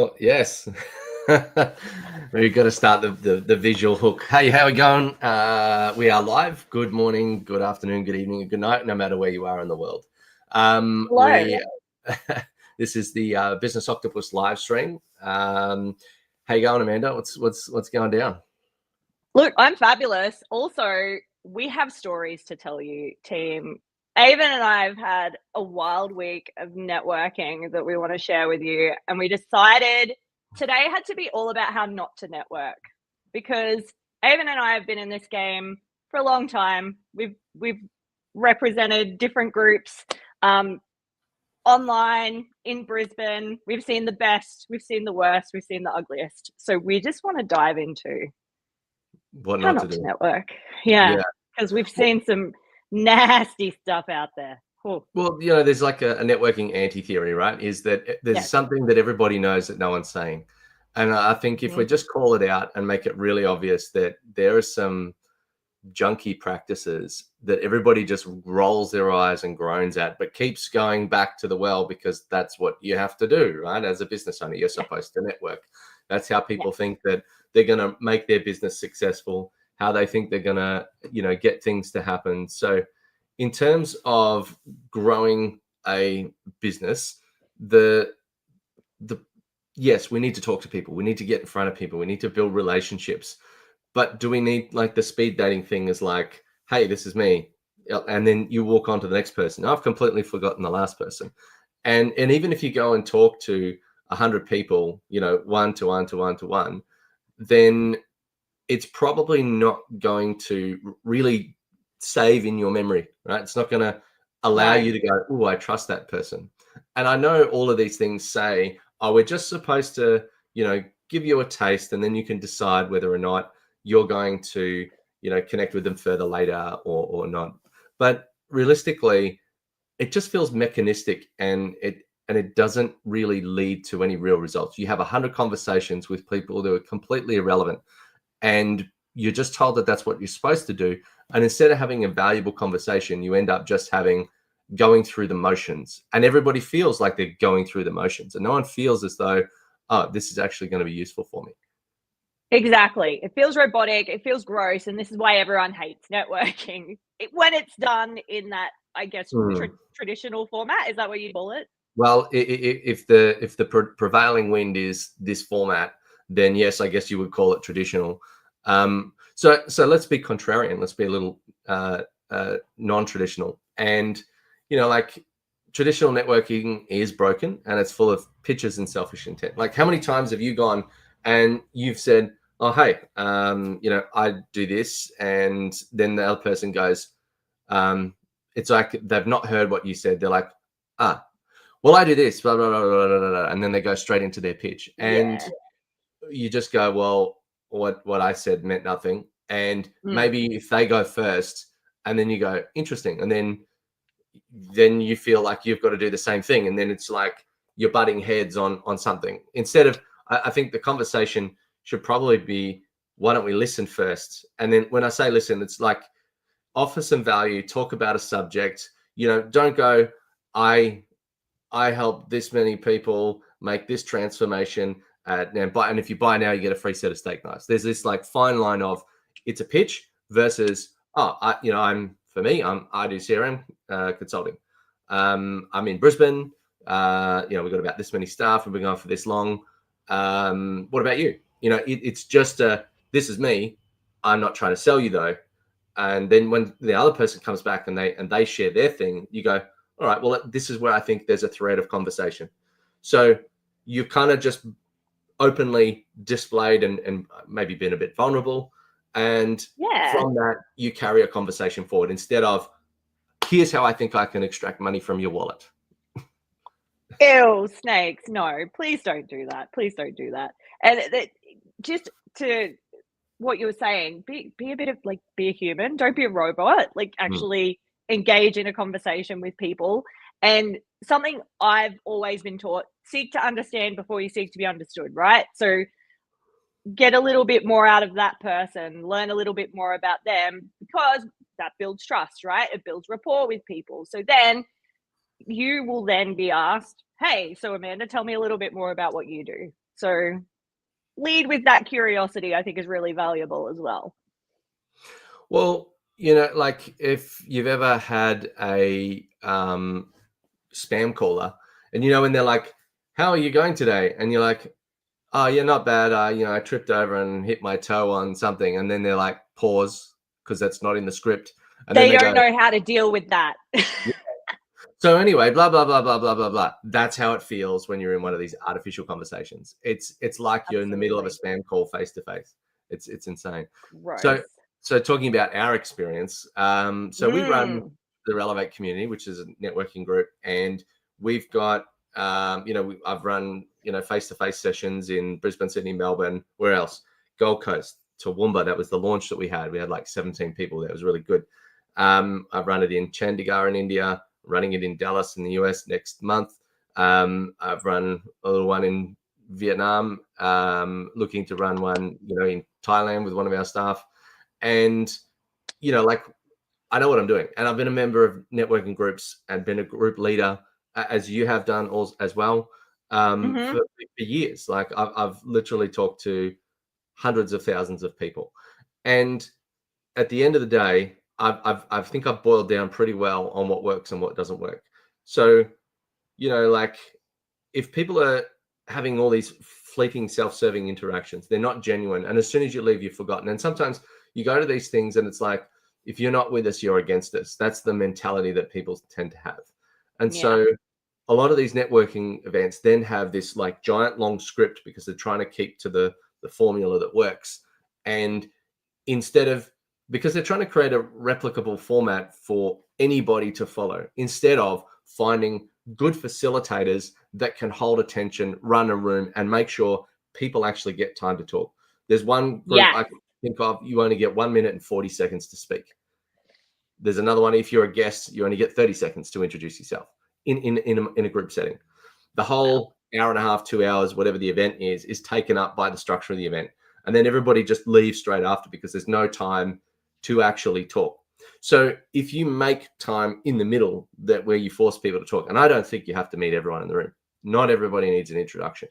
Well, yes. We've got to start the visual hook. Hey, how are we going? We are live. Good morning, good afternoon, good evening, and good night, no matter where you are in the world. Hello. This is the Business Octopus live stream. How you going, Amanda? What's going down? Look, I'm fabulous. Also, we have stories to tell you, team. Avon and I have had a wild week of networking that we want to share with you. And we decided today had to be all about how not to network because Avon and I have been in this game for a long time. We've represented different groups online in Brisbane. We've seen the best, we've seen the worst, we've seen the ugliest. So we just want to dive into What how not to not to do? network. Yeah, Yeah. because we've seen some nasty stuff out there. Ooh. Well, there's like a networking anti-theory, right? Is that there's Yes. something that everybody knows that no one's saying. And I think if we Mhm. just call it out and make it really obvious that there are some junky practices that everybody just rolls their eyes and groans at, but keeps going back to the well because that's what you have to do, right? As a business owner, you're Yeah. supposed to network. That's how Yeah. people think that they're going to make their business successful, how they think they're going to, get things to happen. So in terms of growing a business, the yes, we need to talk to people. We need to get in front of people. We need to build relationships. But do we need like the speed dating thing is like, hey, this is me. And then you walk on to the next person. I've completely forgotten the last person. And even if you go and talk to 100 people, one to one to one to one, then it's probably not going to really save in your memory, right? It's not going to allow No. you to go, oh, I trust that person. And I know all of these things say, oh, we're just supposed to, give you a taste and then you can decide whether or not you're going to, connect with them further later or not. But realistically, it just feels mechanistic and it doesn't really lead to any real results. You have 100 conversations with people that are completely irrelevant and you're just told that that's what you're supposed to do. And instead of having a valuable conversation, you end up just going through the motions. And everybody feels like they're going through the motions. And no one feels as though, oh, this is actually going to be useful for me. Exactly. It feels robotic. It feels gross. And this is why everyone hates networking. When it's done in that, I guess, traditional format. Is that what you call it? Well, if the prevailing wind is this format, then yes, I guess you would call it traditional. So let's be contrarian. Let's be a little non-traditional. And like traditional networking is broken and it's full of pitches and selfish intent. Like how many times have you gone and you've said, "Oh, hey, I do this," and then the other person goes, it's like they've not heard what you said. They're like, "Ah, well, I do this," blah, blah, blah, blah, blah, blah, and then they go straight into their pitch. And Yeah. you just go, well, what I said meant nothing. And Mm. maybe if they go first and then you go, interesting. And then you feel like you've got to do the same thing. And then it's like you're butting heads on something. Instead of, I think the conversation should probably be, why don't we listen first? And then when I say listen, it's like offer some value, talk about a subject, don't go, I help this many people make this transformation. And if you buy now, you get a free set of steak knives. There's this like fine line of it's a pitch versus, I do CRM consulting. I'm in Brisbane. We've got about this many staff and we're going for this long. What about you? It's just this is me. I'm not trying to sell you though. And then when the other person comes back and they share their thing, you go, all right, well, this is where I think there's a thread of conversation. So you've kind of just openly displayed and maybe been a bit vulnerable. And from that, you carry a conversation forward instead of, here's how I think I can extract money from your wallet. Ew, snakes. No, please don't do that. Please don't do that. And just to what you were saying, be a bit of like, be a human. Don't be a robot. Like actually engage in a conversation with people. And something I've always been taught, seek to understand before you seek to be understood, right? So get a little bit more out of that person, learn a little bit more about them because that builds trust, right? It builds rapport with people. So then you will then be asked, hey, so Amanda, tell me a little bit more about what you do. So lead with that curiosity, I think is really valuable as well. Well, like if you've ever had a spam caller and when they're like, how are you going today? And you're like, oh yeah, not bad. I tripped over and hit my toe on something. And then they're like, pause, because that's not in the script. And then They they don't go, know how to deal with that. so anyway, blah, blah, blah, blah, blah, blah, blah. That's how it feels when you're in one of these artificial conversations. It's like you're in the middle of a Absolutely. spam call face to face. It's insane. So Gross. so talking about our experience, so we run Mm. the Relevate community, which is a networking group, and we've got I've run face to face sessions in Brisbane, Sydney, Melbourne, where else? Gold Coast, Toowoomba. That was the launch that we had. We had like 17 people. That was really good. I've run it in Chandigarh in India, running it in Dallas in the US next month. I've run a little one in Vietnam, looking to run one, in Thailand with one of our staff. And, like I know what I'm doing. And I've been a member of networking groups and been a group leader, as you have done as well, Mm-hmm. for years. Like I've literally talked to hundreds of thousands of people. And at the end of the day, I think I've boiled down pretty well on what works and what doesn't work. So, like if people are having all these fleeting self-serving interactions, they're not genuine. And as soon as you leave, you've forgotten. And sometimes you go to these things and it's like, if you're not with us, you're against us. That's the mentality that people tend to have. And Yeah. so a lot of these networking events then have this like giant long script because they're trying to keep to the formula that works. And instead of, because they're trying to create a replicable format for anybody to follow, instead of finding good facilitators that can hold attention, run a room, and make sure people actually get time to talk. There's one group Yeah. I can think of, you only get 1 minute and 40 seconds to speak. There's another one, if you're a guest, you only get 30 seconds to introduce yourself in a group setting. The Wow. whole hour and a half, 2 hours, whatever the event is taken up by the structure of the event. And then everybody just leaves straight after because there's no time to actually talk. So if you make time in the middle where you force people to talk, and I don't think you have to meet everyone in the room. Not everybody needs an introduction.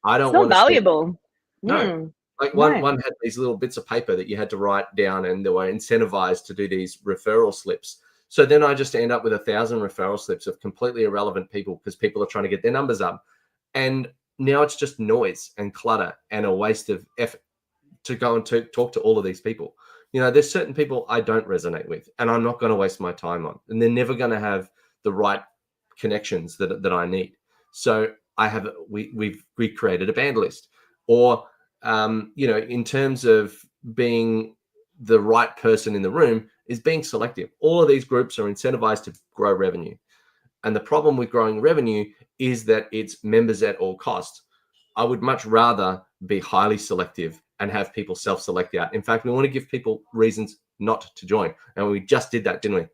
I It's don't not want to spend, valuable. no, Mm. like No. one had these little bits of paper that you had to write down, and they were incentivized to do these referral slips. So then I just end up with 1,000 referral slips of completely irrelevant people because people are trying to get their numbers up. And now it's just noise and clutter and a waste of effort to go and talk to all of these people. There's certain people I don't resonate with, and I'm not going to waste my time on, and they're never going to have the right connections that I need. So we've recreated a band list, or in terms of being the right person in the room is being selective. All of these groups are incentivized to grow revenue. And the problem with growing revenue is that it's members at all costs. I would much rather be highly selective and have people self-select out. In fact, we want to give people reasons not to join. And we just did that, didn't we?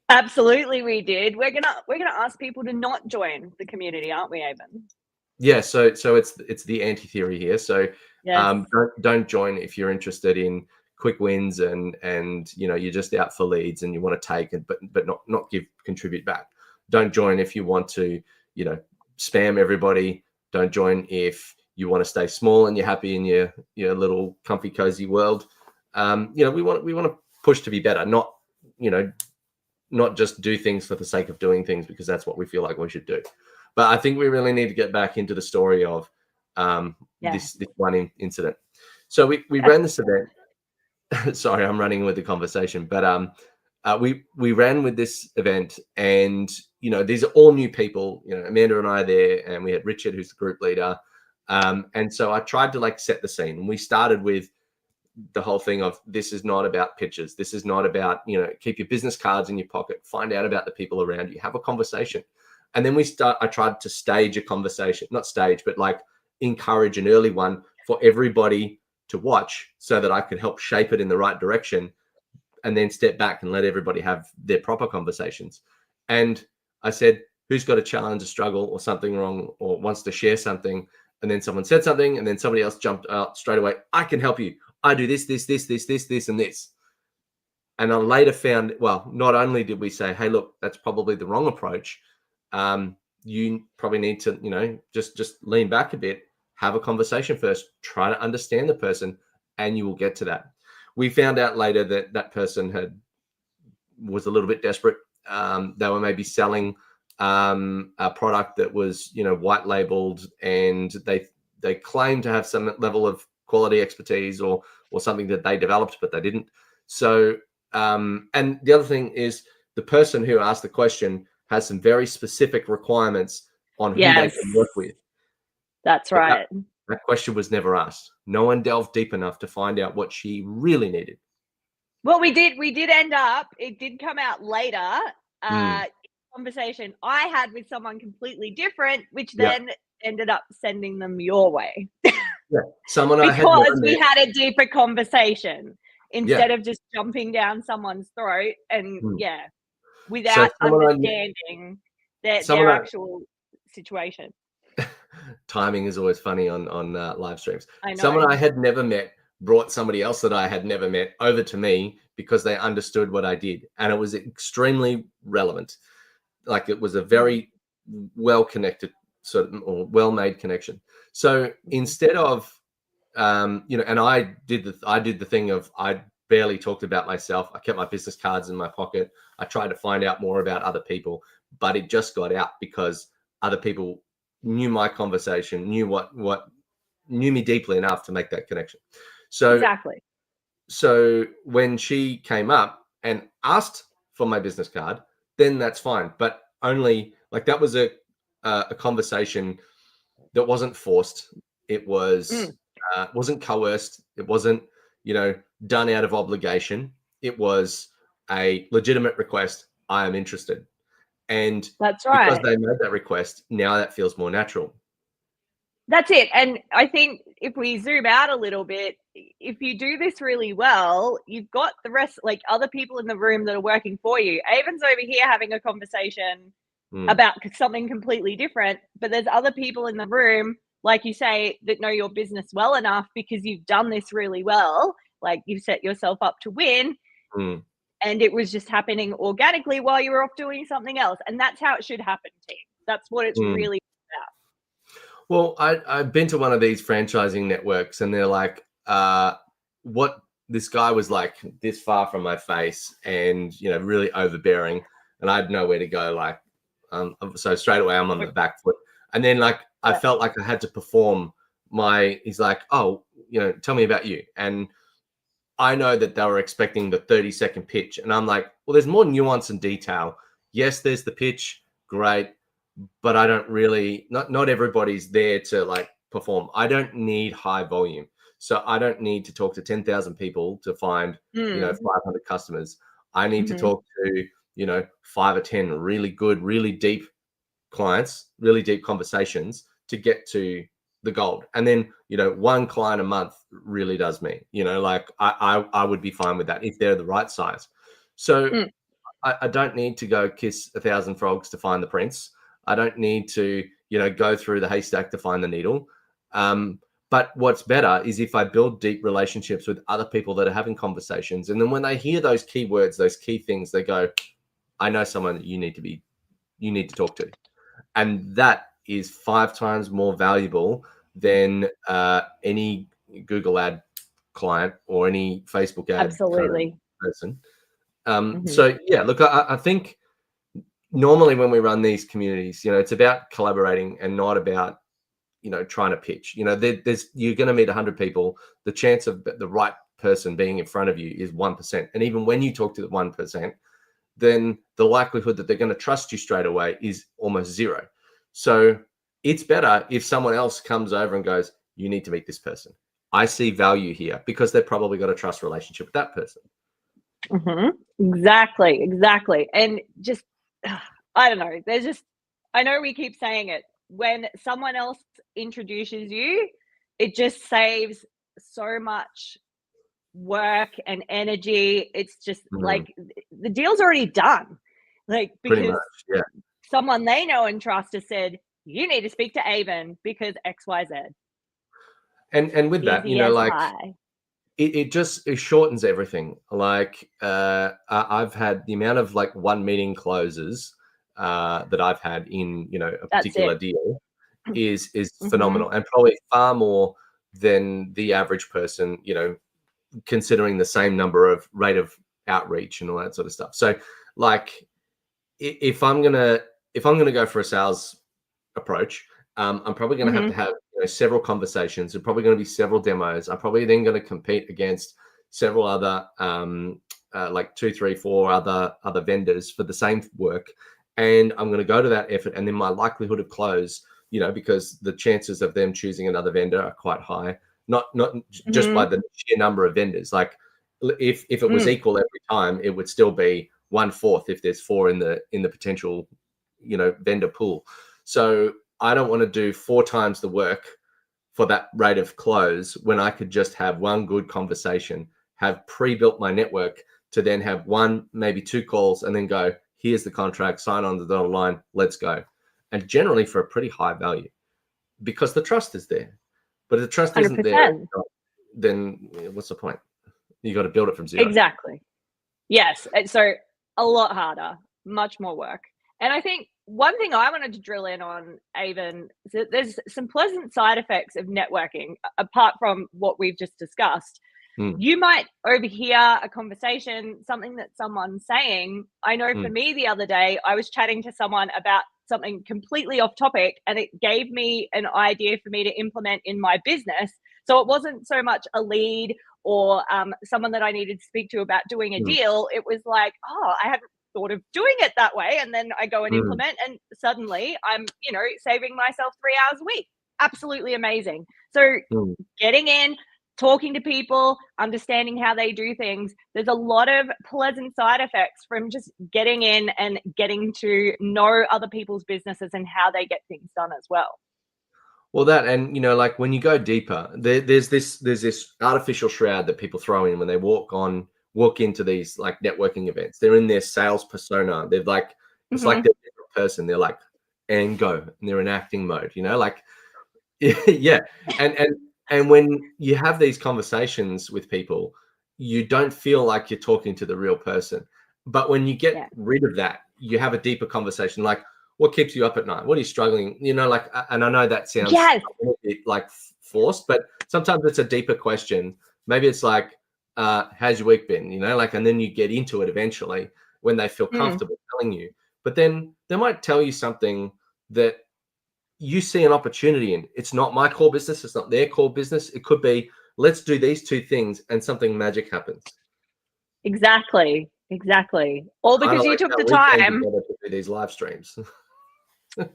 Absolutely, we did. We're gonna ask people to not join the community, aren't we, Avon? Yeah, so it's the anti-theory here. So Yes. don't join if you're interested in quick wins and you're just out for leads and you want to take it, but not contribute back. Don't join if you want to spam everybody. Don't join if you want to stay small and you're happy in your little comfy cozy world. We want to push to be better, not just do things for the sake of doing things because that's what we feel like we should do. But I think we really need to get back into the story of Yeah. this one incident. So we ran this event. Sorry, I'm running with the conversation, but we ran with this event, and these are all new people. Amanda and I are there, and we had Richard, who's the group leader, and so I tried to like set the scene. And we started with the whole thing of, this is not about pictures. This is not about, keep your business cards in your pocket, find out about the people around you, have a conversation. And then I tried to stage a conversation, not stage, but like encourage an early one for everybody to watch so that I could help shape it in the right direction, and then step back and let everybody have their proper conversations. And I said, who's got a challenge, a struggle, or something wrong, or wants to share something? And then someone said something, and then somebody else jumped out straight away. I can help you. I do this, this, this, this, this, this, and this. And I later found, well, not only did we say, hey, look, that's probably the wrong approach. you probably need to, you know, just lean back a bit, have a conversation first, try to understand the person, and you will get to that. We found out later that that person was a little bit desperate. They were maybe selling a product that was, you know, white labeled, and they claimed to have some level of quality expertise or something that they developed, but they didn't. So, and the other thing is, the person who asked the question has some very specific requirements on who they Yes, can work with. that's But right. that question was never asked. No one delved deep enough to find out what she really needed. Well, we did end up, it did come out later, conversation I had with someone completely different, which Yeah, then ended up sending them your way yeah. Someone I had never because we met. had a deeper conversation Yeah. instead of just jumping down someone's throat and Mm. So without someone understanding their I actual situation. timing is always funny on live streams. I Someone I know. had never met brought somebody else that I had never met over to me because they understood what I did, and it was extremely relevant. Like, it was a very well connected sort of, or well made connection. So instead of you know, and I did the thing of, I barely talked about myself. I kept my business cards in my pocket. I tried to find out more about other people, but it just got out because other people knew my conversation, knew me deeply enough to make that connection. So Exactly. when she came up and asked for my business card, then that's fine. But only, like, that was a conversation that wasn't forced. It wasn't coerced. It wasn't, you know, done out of obligation. It was a legitimate request. I am interested. And That's because right. they made that request, now that feels more natural. That's it. And I think if we zoom out a little bit, if you do this really well, you've got the rest, like other people in the room that are working for you. Avon's over here having a conversation Mm, about something completely different, but there's other people in the room, like you say, that know your business well enough because you've done this really well. Like, you've set yourself up to win, mm, and it was just happening organically while you were off doing something else. And that's how it should happen, team. That's what it's mm. really about. Well, I've been to one of these franchising networks, and they're like, what this guy was like this far from my face, and, you know, really overbearing, and I had nowhere to go. Like, so straight away I'm on the back foot, and then, like, I Yeah. felt like I had to perform my. He's like, oh, you know, tell me about you, and I know that they were expecting the 30-second pitch, and I'm like, well, there's more nuance and detail. Yes, there's the pitch, great, but I don't really, not everybody's there to, like, perform. I don't need high volume. So I don't need to talk to 10,000 people to find, you know, Mm. 500 customers. I need to Mhm. talk to, you know, 5 or 10 really good, really deep clients, really deep conversations to get to the gold. And then, you know, one client a month really does me, you know, like, I would be fine with that if they're the right size. So Mm. I don't need to go kiss 1,000 frogs to find the prince. I don't need to, you know, go through the haystack to find the needle. But what's better is if I build deep relationships with other people that are having conversations, and then when they hear those key words, those key things, they go, "I know someone that you need to talk to," and that is 5 times more valuable than any Google ad client or any Facebook ad kind of Absolutely. person. Mhm. So yeah, look, I think normally when we run these communities, you know, it's about collaborating and not about, you know, trying to pitch. You know, there's you're going to meet 100 people. The chance of the right person being in front of you is 1%. And even when you talk to the 1%, then the likelihood that they're going to trust you straight away is almost zero. So it's better if someone else comes over and goes, you need to meet this person. I see value here, because they've probably got a trust relationship with that person. Mhm. Exactly, exactly. And just I don't know, there's just I know we keep saying it. When someone else introduces you, it just saves so much work and energy. It's just Mm, like the deal's already done. Like, pretty much. because Yeah. someone they know and trust has said, "You need to speak to Avon because XYZ." And with that, you Easy know, as like, pie. it shortens everything. Like, I've had the amount of, like, one meeting closes that I've had in, you know, a That's particular it. deal is Mhm. phenomenal, and probably far more than the average person, you know, considering the same number of rate of outreach and all that sort of stuff. So like if I'm gonna go for a sales approach, I'm probably going to Mhm. have you know, several conversations. There's probably going to be several demos. I'm probably then going to compete against several other like 2, 3, 4 other vendors for the same work, and I'm going to go to that effort, and then my likelihood of close, you know, because the chances of them choosing another vendor are quite high. Not just by Mhm. the sheer number of vendors. Like if it was Mm. equal every time, it would still be 1/4 if there's 4 in the potential, you know, vendor pool. So I don't want to do 4 times the work for that rate of close when I could just have one good conversation, have pre-built my network to then have 1, maybe 2 calls and then go, here's the contract, sign on the dotted line, let's go. And generally for a pretty high value because the trust is there. But if the trust isn't there, 100%. then what's the point? You got to build it from zero. Exactly. Yes. So a lot harder, much more work. And I think one thing I wanted to drill in on, Avon, is that there's some pleasant side effects of networking, apart from what we've just discussed. Mm, You might overhear a conversation, something that someone's saying. I know for mm, me the other day, I was chatting to someone about something completely off topic, and it gave me an idea for me to implement in my business. So it wasn't so much a lead or someone that I needed to speak to about doing a mm, deal. It was like, oh, I hadn't thought of doing it that way. And then I go and mm, implement, and suddenly I'm, saving myself 3 hours a week. Absolutely amazing. So mm. getting in, talking to people, understanding how they do things. There's a lot of pleasant side effects from just getting in and getting to know other people's businesses and how they get things done as well. Well, that, and you know, like when you go deeper, there's this artificial shroud that people throw in when they walk into these like networking events. They're in their sales persona. They're like it's like Hmm. they're a different person. They're like and go, and they're in acting mode. You know, like yeah, and when you have these conversations with people, you don't feel like you're talking to the real person. But when you get Yeah. rid of that, you have a deeper conversation. Like, what keeps you up at night? What are you struggling? You know, like, and I know that sounds Yes. a little bit like forced, but sometimes it's a deeper question. Maybe it's like, how's your week been? You know, like, and then you get into it eventually when they feel Mm. comfortable telling you. But then they might tell you something that you see an opportunity in. It's not my core business. It's not their core business. It could be, let's do these 2 things and something magic happens. Exactly. Exactly. All Kind because of you like took the how we came time. together to do these live streams.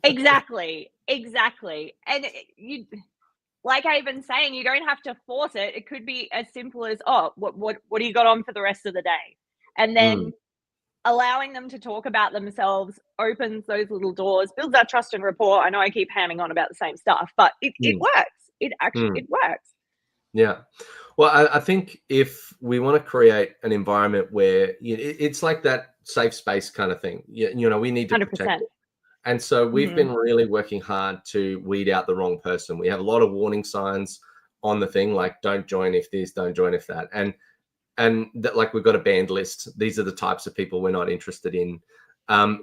Exactly. Exactly. And you, like I've been saying, you don't have to force it. It could be as simple as, oh, what do you got on for the rest of the day? And Mm, then allowing them to talk about themselves opens those little doors, builds that trust and rapport. I know I keep hammering on about the same stuff, but it mm, works. It actually mm. it works. Yeah. Well, I think if we want to create an environment where it's like that safe space kind of thing, you know, we need to protect 100%. it. And so we've Hmm. been really working hard to weed out the wrong person. We have a lot of warning signs on the thing, like don't join if this, don't join if that. And that, like, we've got a banned list. These are the types of people we're not interested in.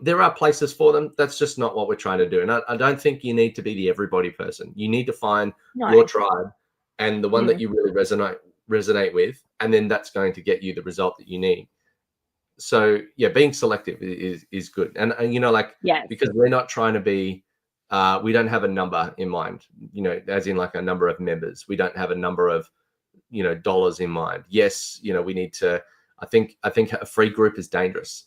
There are places for them. That's just not what we're trying to do. And I don't think you need to be the everybody person. You need to find your No. tribe and the one that Mm. you really resonate with, and then that's going to get you the result that you need. So yeah, being selective is good. And you know, like, Yes. because we're not trying to be we don't have a number in mind, you know, as in like a number of members. We don't have a number of, you know, dollars in mind. Yes, you know, we need to, I think a free group is dangerous,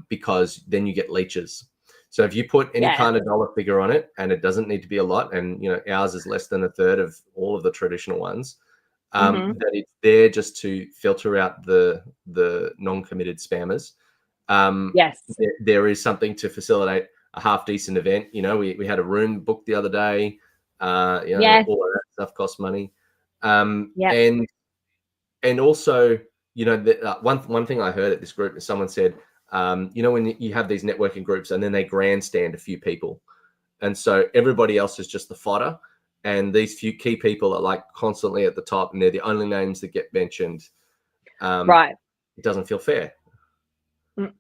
because then you get leeches. So if you put any Yes. kind of dollar figure on it, and it doesn't need to be a lot, and you know ours is less than a third of all of the traditional ones, Hmm. that it's there just to filter out the non-committed spammers. Yes. There is something to facilitate a half decent event. You know, we had a room booked the other day. You know, Yes. all of that stuff costs money. Yep. And also, you know, one thing I heard at this group is someone said, you know, when you have these networking groups and then they grandstand a few people, and so everybody else is just the fodder, and these few key people are like constantly at the top, and they're the only names that get mentioned. Um, Right. it doesn't feel fair. Mm.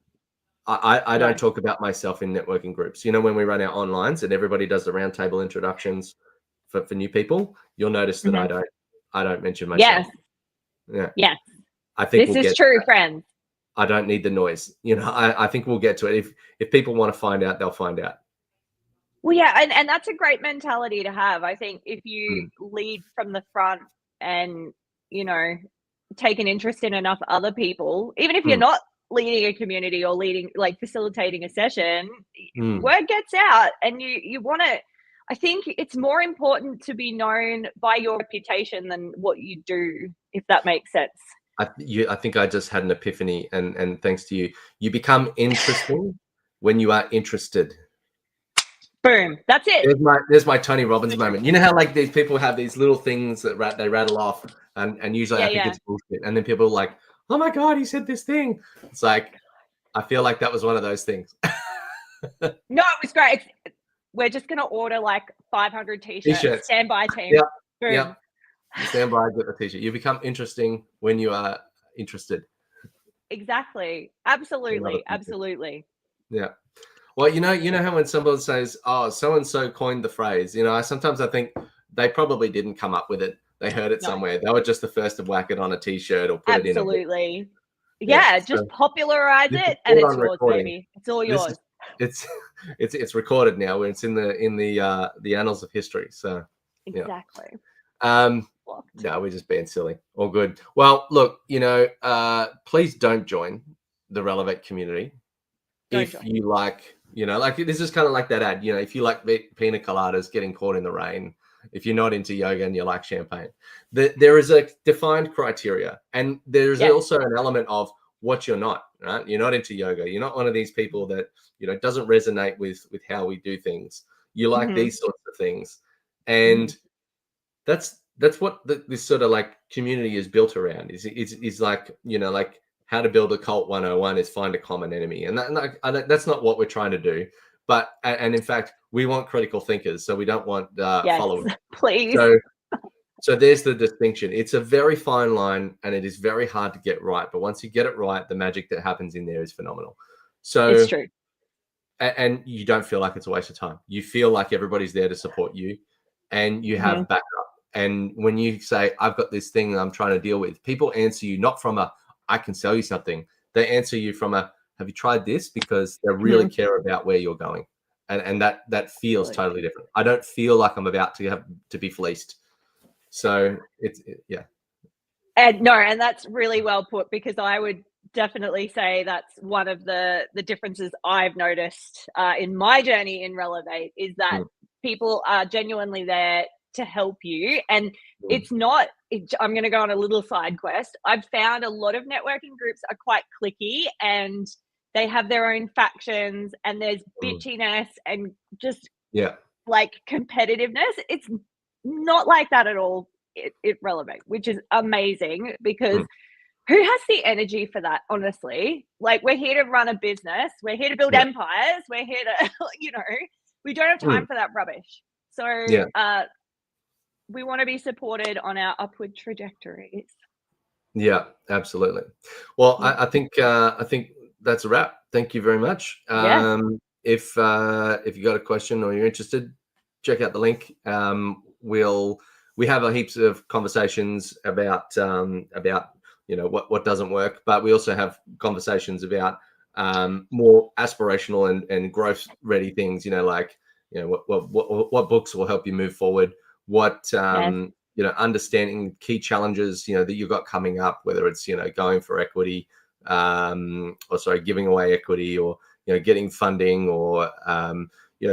I No. don't talk about myself in networking groups. You know, when we run our onlines and everybody does the roundtable introductions for new people, you'll notice that Mhm. I don't mention myself. Yes. Yeah. Yes. I think This we'll is get true, friends. I don't need the noise. You know, I think we'll get to it. If people want to find out, they'll find out. Well, yeah, and that's a great mentality to have. I think if you Mm, lead from the front and, you know, take an interest in enough other people, even if you're mm, not leading a community or leading like facilitating a session, mm. word gets out and you want to I think it's more important to be known by your reputation than what you do, if that makes sense. I think I just had an epiphany, and thanks to you, you become interesting when you are interested. Boom. That's it. There's my Tony Robbins So true. moment. You know how like these people have these little things that they rattle off, and usually Yeah, I think yeah. it's bullshit, and then people are like, "Oh my god, he said this thing." It's like I feel like that was one of those things. No, it was great. We're just gonna order like 500 t-shirts. T-shirts. Standby team. Yep, Boom. yep. Stand by, get the T-shirt. You become interesting when you are interested Exactly. in other Absolutely. people. Absolutely. Yeah. Well, you know how when somebody says, "Oh, so and so coined the phrase," you know, I think they probably didn't come up with it. They heard it No, somewhere. They were just the first to whack it on a T-shirt or put it in a book. absolutely. Yeah. Yeah, So just popularize this is it and caught it's on yours, recording. baby. It's all This yours. is it's it's recorded now. Where it's in the annals of history. So yeah. Exactly. Um, Blocked. no, we're just being silly. All good. Well, look, you know, please don't join the Relevate community Don't if join. you like, you know, like this is kind of like that ad, you know, if you like pina coladas, getting caught in the rain, if you're not into yoga and you like champagne, there is a defined criteria, and there's Yes. also an element of what you're not. Right? You're not into yoga. You're not one of these people that doesn't resonate with how we do things. You like Hmm. these sorts of things, Hmm. and that's what this sort of like community is built around. Is like like how to build a cult 101 is find a common enemy, and that's not what we're trying to do. But and in fact, we want critical thinkers, so we don't want Yes. followers. Please. So there's the distinction. It's a very fine line, and it is very hard to get right. But once you get it right, the magic that happens in there is phenomenal. It's So true. and you don't feel like it's a waste of time. You feel like everybody's there to support you, and you Hmm. have backup. And when you say, "I've got this thing that I'm trying to deal with," people answer you not from a "I can sell you something." They answer you from a "Have you tried this?" Because they really Hmm. care about where you're going, and that feels Absolutely. totally different. I don't feel like I'm about to be fleeced. So yeah. And no, and that's really well put because I would definitely say that's one of the differences I've noticed in my journey in Relevate is that Mm, people are genuinely there to help you, and mm, it's not. I'm going to go on a little side quest. I've found a lot of networking groups are quite cliquey and they have their own factions, and there's mm. bitchiness and just Yeah. like competitiveness. It's not like that at all. It Relevate, which is amazing because Mm, who has the energy for that, honestly? Like, we're here to run a business, we're here to build yeah. empires, we're here to, we don't have Mm, time for that rubbish. So, yeah. we want to be supported on our upward trajectories. Yeah, absolutely. Well, Yeah. I think that's a wrap. Thank you very much. Yeah. If you got a question or you're interested, check out the link. We have a heaps of conversations about what doesn't work, but we also have conversations about more aspirational and growth ready things. Like what books will help you move forward. What Yes. understanding key challenges, that you've got coming up, whether it's, going for equity, or sorry, giving away equity, or, getting funding, or,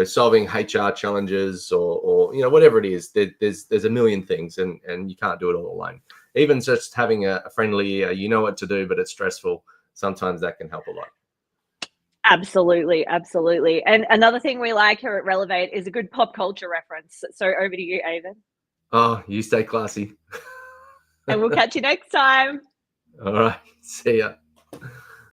solving HR challenges, or whatever it is. There's a million things, and you can't do it all alone. Even just having a friendly, you know what to do, but it's stressful. Sometimes that can help a lot. Absolutely, absolutely. And another thing we like here at Relevate is a good pop culture reference. So over to you, Avon. Oh, you stay classy. And we'll catch you next time. All right. See ya.